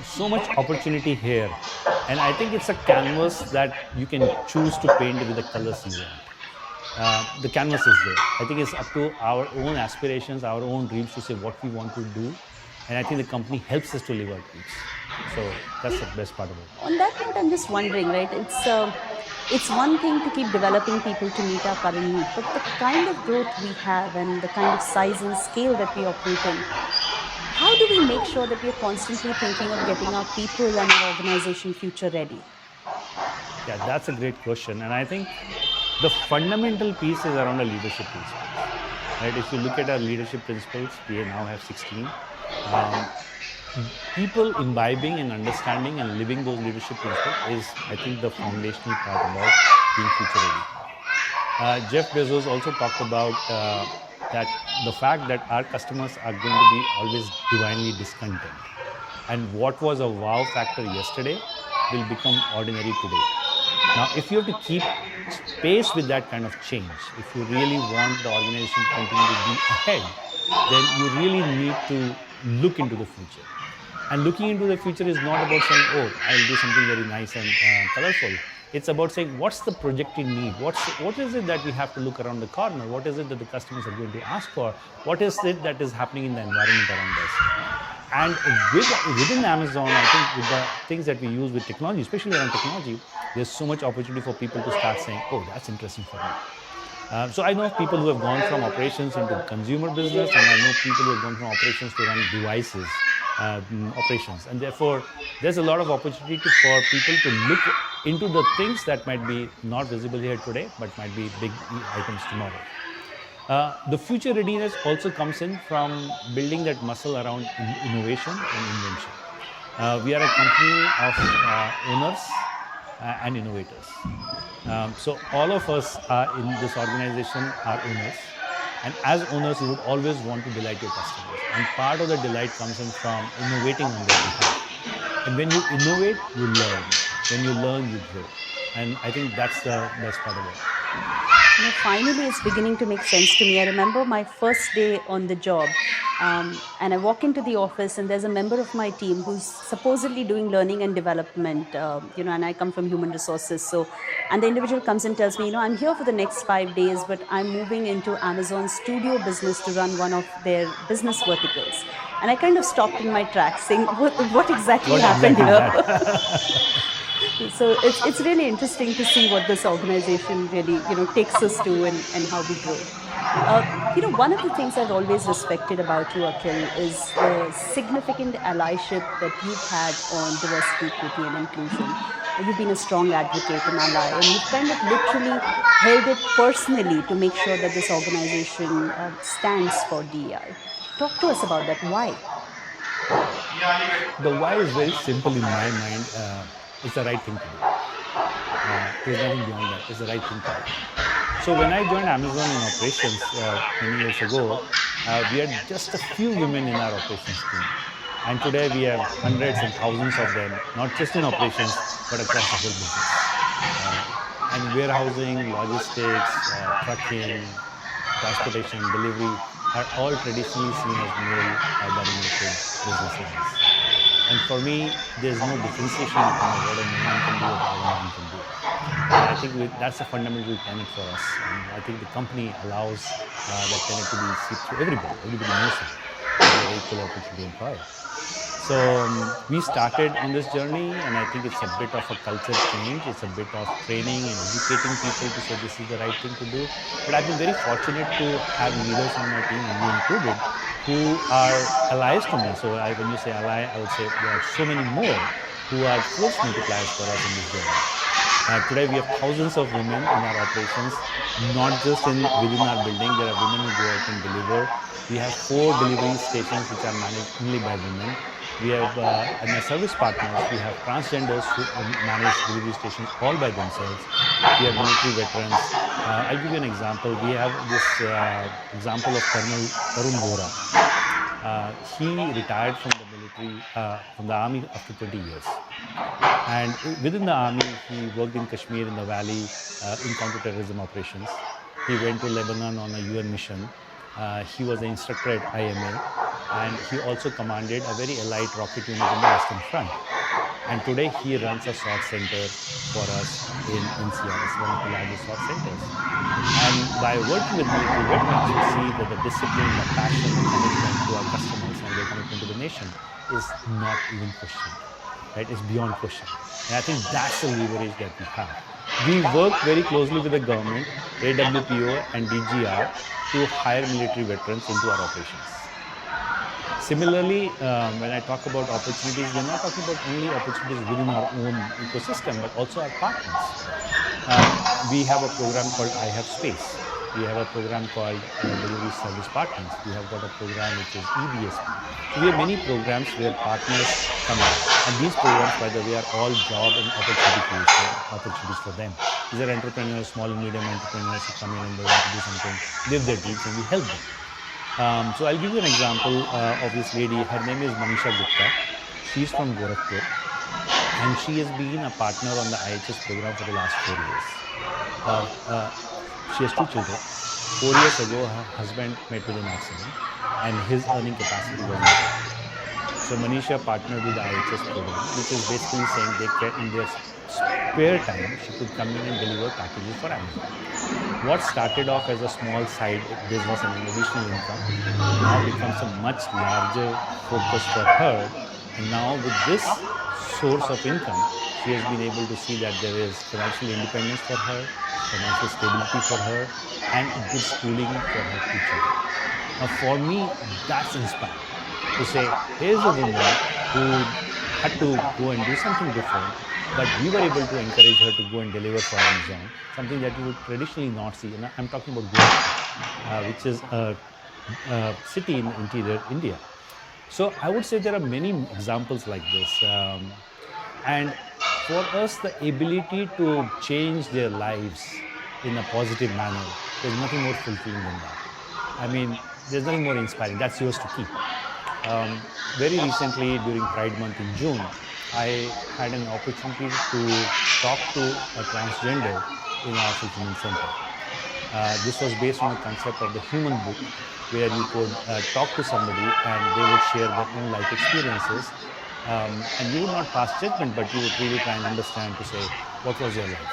so much opportunity here, and I think it's a canvas that you can choose to paint with the colors you want. The canvas is there. I think it's up to our own aspirations, our own dreams to say what we want to do, and I think the company helps us to live our dreams. So that's the best part of it. On that note, I'm just wondering, right? It's one thing to keep developing people to meet our current need, but the kind of growth we have and the kind of size and scale that we operate in, how do we make sure that we are constantly thinking of getting our people and our organization future ready? Yeah, that's a great question, and I think the fundamental piece is around the leadership principles. Right? If you look at our leadership principles, we now have 16. People imbibing and understanding and living those leadership principles is, I think, the foundational part about being future ready. Jeff Bezos also talked about that the fact that our customers are going to be always divinely discontent, and what was a wow factor yesterday will become ordinary today. Now, if you have to keep pace with that kind of change, if you really want the organization to continue to be ahead, then you really need to look into the future. And looking into the future is not about saying, oh, I'll do something very nice and colorful. It's about saying, what's the projected need? What is it that we have to look around the corner? What is it that the customers are going to ask for? What is it that is happening in the environment around us? And within Amazon, I think with the things that we use with technology, especially around technology, there's so much opportunity for people to start saying, oh, that's interesting for me. So I know people who have gone from operations into consumer business, and I know people who have gone from operations to run devices operations. And therefore, there's a lot of opportunity for people to look into the things that might be not visible here today, but might be big items tomorrow. The future readiness also comes in from building that muscle around innovation and invention. We are a company of owners and innovators. So all of us in this organization are owners. And as owners, you would always want to delight your customers. And part of the delight comes in from innovating on their behalf. And when you innovate, you learn. When you learn, you grow. And I think that's the best part of it. Finally, it's beginning to make sense to me. I remember my first day on the job, and I walk into the office, and there's a member of my team who's supposedly doing learning and development, and I come from human resources. So, and the individual comes and tells me, I'm here for the next 5 days, but I'm moving into Amazon's studio business to run one of their business verticals. And I kind of stopped in my tracks saying, what exactly happened here? So it's really interesting to see what this organization really takes us to and how we grow. One of the things I've always respected about you, Akhil, is the significant allyship that you've had on diversity, equity, and inclusion. You've been a strong advocate and ally, and you've kind of literally held it personally to make sure that this organization stands for DEI. Talk to us about that. Why? The why is very simple in my mind. It's the right thing to do. There's nothing beyond that. It's the right thing to do. So when I joined Amazon in operations many years ago, we had just a few women in our operations team. And today we have hundreds and thousands of them, not just in operations, but across the whole business. And warehousing, logistics, trucking, transportation, delivery are all traditionally seen as male-dominated business lines. And for me, there's no differentiation between what a woman can do and what a man can do. And I think that's a fundamental tenet for us. And I think the company allows that tenet to be seen through everybody. Everybody knows it. It's an equal opportunity employer. So we started on this journey, and I think it's a bit of a culture change. It's a bit of training and educating people to say this is the right thing to do. But I've been very fortunate to have leaders on my team, and you included, who are allies to me. So when you say ally, I would say there are so many more who are force multipliers for us in this journey. Today we have thousands of women in our operations, not just within our building. There are women who go out and deliver. We have 4 delivery stations which are managed only by women. We have, and my service partners, we have transgenders who manage delivery stations all by themselves. We have military veterans. I'll give you an example. We have this example of Colonel Tarun Vora. He retired from the military, from the army after 20 years. And within the army, he worked in Kashmir in the valley in counterterrorism operations. He went to Lebanon on a UN mission. He was an instructor at IMA. and he also commanded a very elite rocket unit in the Western Front. And today he runs a SWAG center for us in NCR. It's one of the largest SWAG centers. And by working with military veterans, we see that the discipline, the passion, the commitment to our customers and their commitment to the nation is not even questioned, right? It's beyond question. And I think that's the leverage that we have. We work very closely with the government, AWPO and DGR to hire military veterans into our operations. Similarly, when I talk about opportunities, we're not talking about only opportunities within our own ecosystem, but also our partners. We have a program called I Have Space. We have a program called Delivery Service Partners. We have got a program which is EBSP. So we have many programs where partners come in. And these programs, by the way, are all job and opportunity creation opportunities for them. These are entrepreneurs, small and medium entrepreneurs who come in and they want to do something, live their dreams, and we help them. So I'll give you an example of this lady. Her name is Manisha Gupta. She's from Gorakhpur, and she has been a partner on the IHS program for the last 4 years. She has 2 children. 4 years ago, her husband met with an accident, and his earning capacity was not there. So Manisha partnered with the IHS program, which is basically saying they can, in their spare time, she could come in and deliver packages for Amazon. What started off as a small side business and an additional income now becomes a much larger focus for her. And now with this source of income, she has been able to see that there is financial independence for her, financial stability for her, and good schooling for her 2 children. Now for me, that's inspiring to say, here's a woman who had to go and do something different, but we were able to encourage her to go and deliver for Amazon, something that you would traditionally not see. And I'm talking about Gorakhpur, which is a city in interior India. So I would say there are many examples like this. And for us, the ability to change their lives in a positive manner, there's nothing more fulfilling than that. I mean, there's nothing more inspiring. That's yours to keep. Very recently, during Pride Month in June, I had an opportunity to talk to a transgender in our fulfillment center. This was based on a concept of the human book, where you could talk to somebody and they would share their own life experiences. And you would not pass judgment, but you would really try and understand to say, what was your life?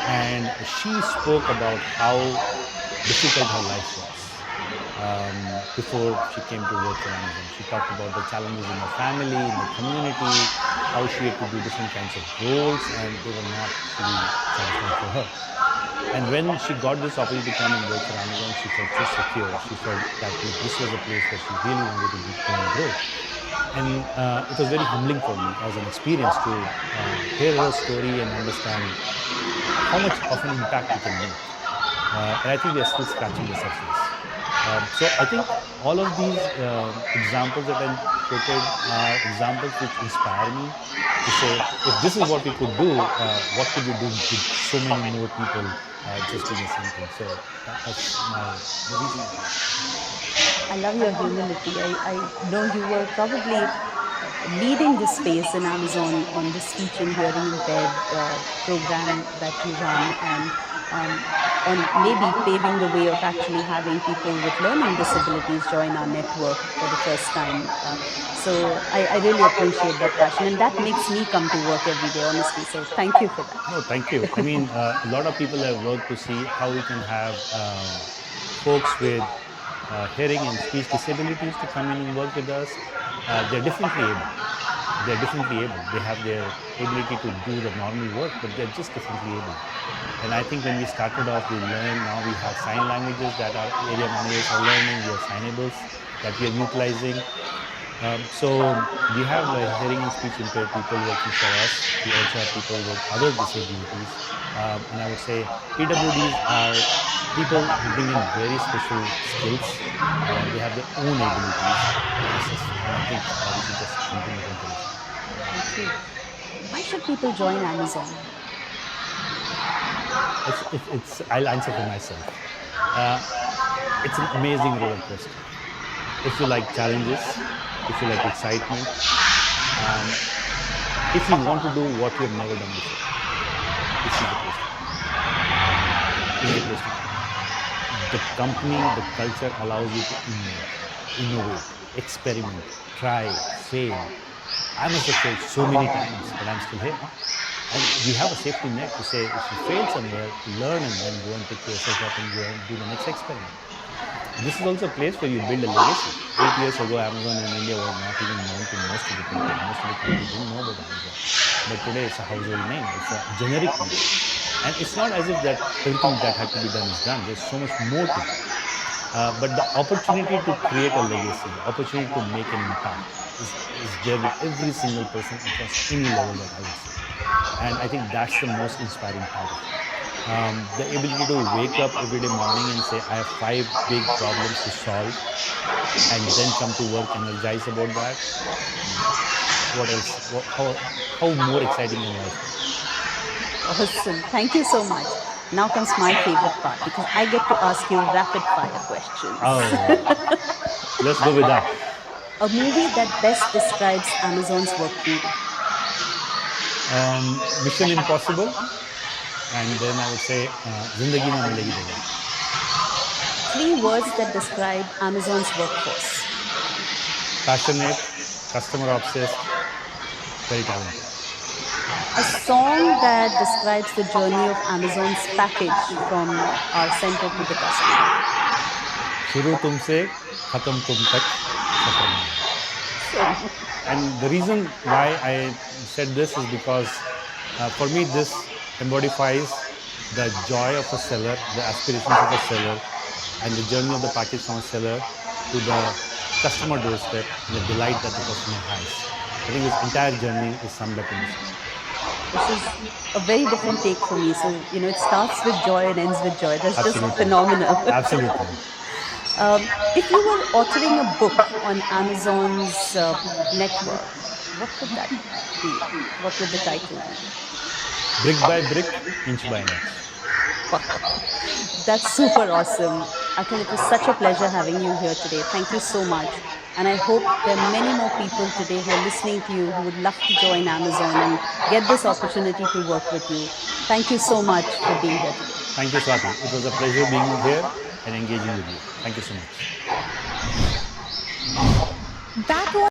And she spoke about how difficult her life was before she came to work for Amazon. She talked about the challenges in her family, in the community, how she had to do different kinds of roles, and they were not fully satisfying for her. And when she got this opportunity to come and work for Amazon, she felt so secure. She felt that this was a place where she really wanted to go and grow. And it was very humbling for me as an experience to hear her story and understand how much of an impact we can make. And I think we are still scratching the surface. So I think all of these examples that I quoted are examples which inspire me to say, if this is what we could do, what could we do with so many more people just doing the same thing? So that's the reason behind it. I love your humility. I know you were probably leading this space in Amazon on the speech and hearing impaired program that you run, and on maybe paving the way of actually having people with learning disabilities join our network for the first time. So I really appreciate that passion, and that makes me come to work every day, honestly. So thank you for that. No, thank you. I mean, a lot of people have worked to see how we can have folks with hearing and speech disabilities to come in and work with us. They're differently able. They're differently able. They have their ability to do the normal work, but they're just differently able. And I think when we started off, we learned, now we have sign languages that our area managers are learning. We have signables that we are utilizing. So we have hearing and speech impaired people working for us. We also have people with other disabilities. And I would say PWDs are people who bring in very special skills. They have their own abilities to assist. And I think we should just continue to encourage them. Thank you. Why should people join Amazon? I'll answer for myself. It's an amazing roller coaster. If you like challenges, if you like excitement, if you want to do what you have never done before, this is the place to come. This is the place to come. The company, the culture allows you to innovate, experiment, try, fail. I must have failed so many times, but I'm still here. And we have a safety net to say if you fail somewhere, learn and then go and pick yourself up and go and do the next experiment. This is also a place where you build a legacy. 8 years ago, Amazon in India was not even known to most of the people. Most of the country didn't know about Amazon. But today it's a household name. It's a generic name. And it's not as if that everything that had to be done is done. There's so much more to do. But the opportunity to create a legacy, the opportunity to make an impact is there with every single person across any level that I would say. And I think that's the most inspiring part of it. The ability to wake up every day morning and say, I have 5 big problems to solve, and then come to work energized about that. What else? How more exciting can life be? Awesome. Thank you so much. Now comes my favorite part because I get to ask you rapid fire questions. Oh, let's go with that. A movie that best describes Amazon's work week. Mission Impossible, and then I would say Zindagi Na Milegi Dobari. 3 words that describe Amazon's workforce. Passionate, customer obsessed, very talented. A song that describes the journey of Amazon's package from our center to the customer. Shuru tumse, khatam tum tak, safar mein. And the reason why I said this is because for me this embodies the joy of a seller, the aspirations of a seller, and the journey of the package from a seller to the customer doorstep, and the delight that the customer has. I think this entire journey is summed up in this song. This is a very different take for me. So, it starts with joy and ends with joy. That's just Absolutely. phenomenal. Absolutely. If you were authoring a book on Amazon's network, what would that be? What would the title be? Brick by brick, inch by inch. That's super awesome. Akhil, it was such a pleasure having you here today. Thank you so much. And I hope there are many more people today who are listening to you who would love to join Amazon and get this opportunity to work with you. Thank you so much for being here today. Thank you, Swati. It was a pleasure being here and engaging with you. Thank you so much. That was